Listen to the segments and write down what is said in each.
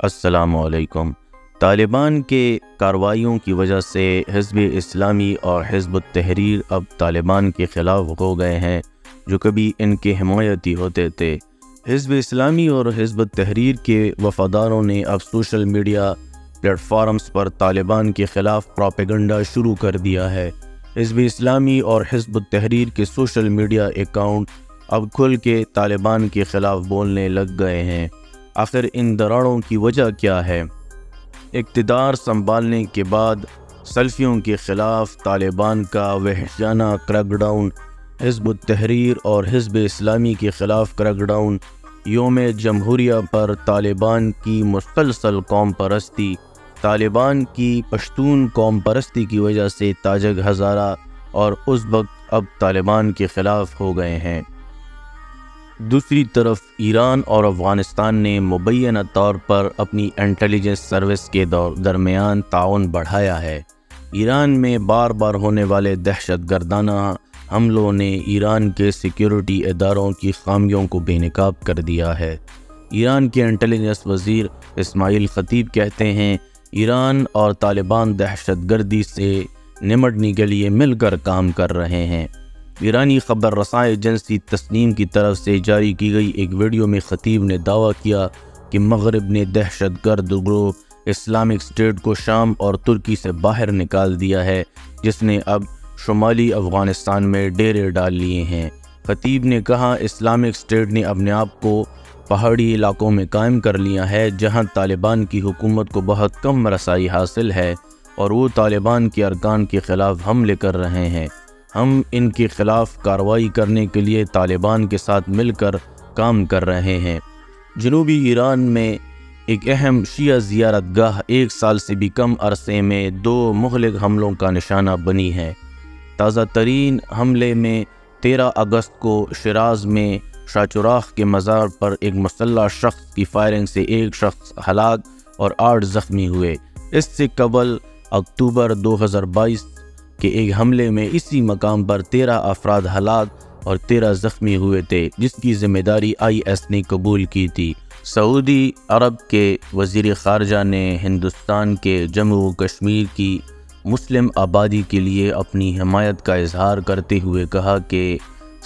السلام علیکم۔ طالبان کے کارروائیوں کی وجہ سے حزب اسلامی اور حزب التحریر اب طالبان کے خلاف ہو گئے ہیں، جو کبھی ان کے حمایتی ہوتے تھے۔ حزب اسلامی اور حزب التحریر کے وفاداروں نے اب سوشل میڈیا پلیٹ فارمز پر طالبان کے خلاف پروپیگنڈا شروع کر دیا ہے۔ حزب اسلامی اور حزب التحریر کے سوشل میڈیا اکاؤنٹ اب کھل کے طالبان کے خلاف بولنے لگ گئے ہیں۔ آخر ان دراڑوں کی وجہ کیا ہے؟ اقتدار سنبھالنے کے بعد سلفیوں کے خلاف طالبان کا وحشیانہ کریک ڈاؤن، حزب التحریر اور حزب اسلامی کے خلاف کریک ڈاؤن، یوم جمہوریہ پر طالبان کی مسلسل قوم پرستی، طالبان کی پشتون قوم پرستی کی وجہ سے تاجک ہزارہ اور ازبک اب طالبان کے خلاف ہو گئے ہیں۔ دوسری طرف ایران اور افغانستان نے مبینہ طور پر اپنی انٹیلیجنس سروس کے درمیان تعاون بڑھایا ہے۔ ایران میں بار بار ہونے والے دہشت گردانہ حملوں نے ایران کے سیکیورٹی اداروں کی خامیوں کو بے نقاب کر دیا ہے۔ ایران کے انٹیلیجنس وزیر اسماعیل خطیب کہتے ہیں، ایران اور طالبان دہشت گردی سے نمٹنے کے لیے مل کر کام کر رہے ہیں۔ ایرانی خبر رساں ایجنسی تسنیم کی طرف سے جاری کی گئی ایک ویڈیو میں خطیب نے دعویٰ کیا کہ مغرب نے دہشت گرد گروہ اسلامک اسٹیٹ کو شام اور ترکی سے باہر نکال دیا ہے، جس نے اب شمالی افغانستان میں ڈیرے ڈال لیے ہیں۔ خطیب نے کہا، اسلامک اسٹیٹ نے اپنے آپ کو پہاڑی علاقوں میں قائم کر لیا ہے، جہاں طالبان کی حکومت کو بہت کم رسائی حاصل ہے اور وہ طالبان کے ارکان کے خلاف حملے کر رہے ہیں۔ ہم ان کے خلاف کارروائی کرنے کے لیے طالبان کے ساتھ مل کر کام کر رہے ہیں۔ جنوبی ایران میں ایک اہم شیعہ زیارت گاہ 1 سال سے بھی کم عرصے میں 2 مہلک حملوں کا نشانہ بنی ہے۔ تازہ ترین حملے میں 13 اگست کو شیراز میں شاہ چراغ کے مزار پر ایک مسلح شخص کی فائرنگ سے 1 شخص ہلاک اور 8 زخمی ہوئے۔ اس سے قبل اکتوبر 2022 کے ایک حملے میں اسی مقام پر 13 افراد ہلاک اور 13 زخمی ہوئے تھے، جس کی ذمہ داری IS نے قبول کی تھی۔ سعودی عرب کے وزیر خارجہ نے ہندوستان کے جموں و کشمیر کی مسلم آبادی کے لیے اپنی حمایت کا اظہار کرتے ہوئے کہا کہ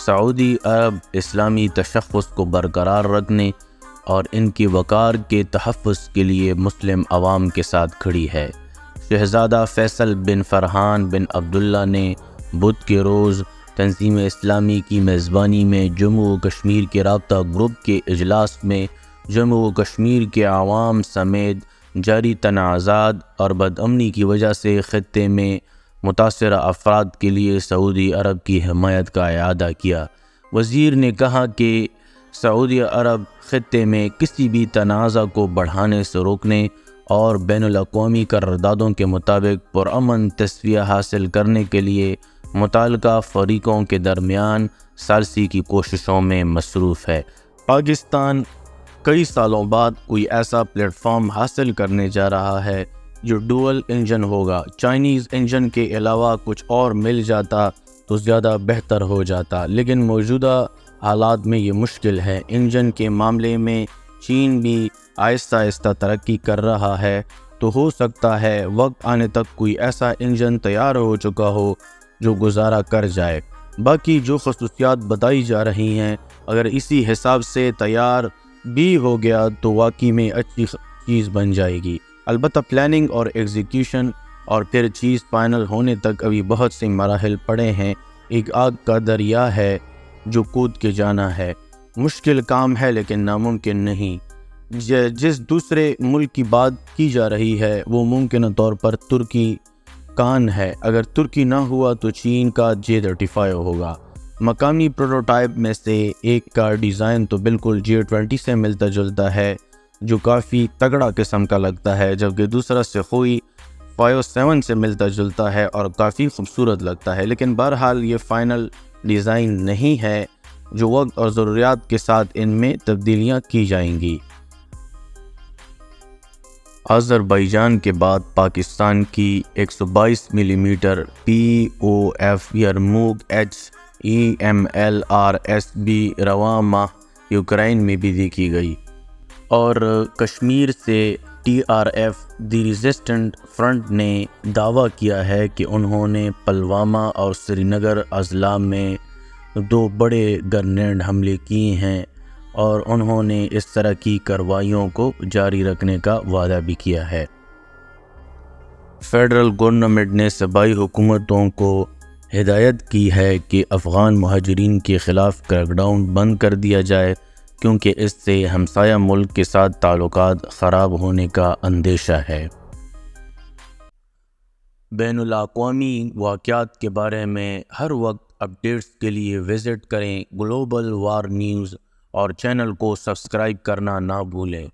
سعودی عرب اسلامی تشخص کو برقرار رکھنے اور ان کے وقار کے تحفظ کے لیے مسلم عوام کے ساتھ کھڑی ہے۔ شہزادہ فیصل بن فرحان بن عبداللہ نے بدھ کے روز تنظیم اسلامی کی میزبانی میں جموں و کشمیر کے رابطہ گروپ کے اجلاس میں جموں و کشمیر کے عوام سمیت جاری تنازعات اور بدامنی کی وجہ سے خطے میں متاثرہ افراد کے لیے سعودی عرب کی حمایت کا اعادہ کیا۔ وزیر نے کہا کہ سعودی عرب خطے میں کسی بھی تنازع کو بڑھانے سے روکنے اور بین الاقوامی قراردادوں کے مطابق پرامن تسویہ حاصل کرنے کے لیے متعلقہ فریقوں کے درمیان ثالثی کی کوششوں میں مصروف ہے۔ پاکستان کئی سالوں بعد کوئی ایسا پلیٹ فارم حاصل کرنے جا رہا ہے جو ڈوئل انجن ہوگا۔ چائنیز انجن کے علاوہ کچھ اور مل جاتا تو زیادہ بہتر ہو جاتا، لیکن موجودہ حالات میں یہ مشکل ہے۔ انجن کے معاملے میں چین بھی آہستہ آہستہ ترقی کر رہا ہے، تو ہو سکتا ہے وقت آنے تک کوئی ایسا انجن تیار ہو چکا ہو جو گزارا کر جائے۔ باقی جو خصوصیات بتائی جا رہی ہیں، اگر اسی حساب سے تیار بھی ہو گیا تو واقعی میں اچھی چیز بن جائے گی۔ البتہ پلاننگ اور ایگزیکیوشن اور پھر چیز فائنل ہونے تک ابھی بہت سے مراحل پڑے ہیں۔ ایک آگ کا دریا ہے جو کود کے جانا ہے۔ مشکل کام ہے لیکن ناممکن نہیں۔ جس دوسرے ملک کی بات کی جا رہی ہے وہ ممکنہ طور پر ترکی کان ہے۔ اگر ترکی نہ ہوا تو چین کا J-35 ہوگا۔ مقامی پروٹوٹائپ میں سے ایک کا ڈیزائن تو بالکل J-20 سے ملتا جلتا ہے، جو کافی تگڑا قسم کا لگتا ہے، جبکہ دوسرا سخوئی 57 سے ملتا جلتا ہے اور کافی خوبصورت لگتا ہے، لیکن بہرحال یہ فائنل ڈیزائن نہیں ہے، جو وقت اور ضروریات کے ساتھ ان میں تبدیلیاں کی جائیں گی۔ آذربائیجان کے بعد پاکستان کی 122 ملی میٹر POF یرموک HEMLRSB رواں ماہ یوکرائن میں بھی دیکھی گئی۔ اور کشمیر سے TRF دی ریزسٹنٹ فرنٹ نے دعویٰ کیا ہے کہ انہوں نے پلوامہ اور سری نگر اضلاع میں 2 بڑے گرینیڈ حملے کیے ہیں اور انہوں نے اس طرح کی کارروائیوں کو جاری رکھنے کا وعدہ بھی کیا ہے۔ فیڈرل گورنمنٹ نے صوبائی حکومتوں کو ہدایت کی ہے کہ افغان مہاجرین کے خلاف کریک ڈاؤن بند کر دیا جائے، کیونکہ اس سے ہمسایہ ملک کے ساتھ تعلقات خراب ہونے کا اندیشہ ہے۔ بین الاقوامی واقعات کے بارے میں ہر وقت اپڈیٹس کے لیے وزٹ کریں گلوبل وار نیوز اور چینل کو سبسکرائب کرنا نہ بھولیں۔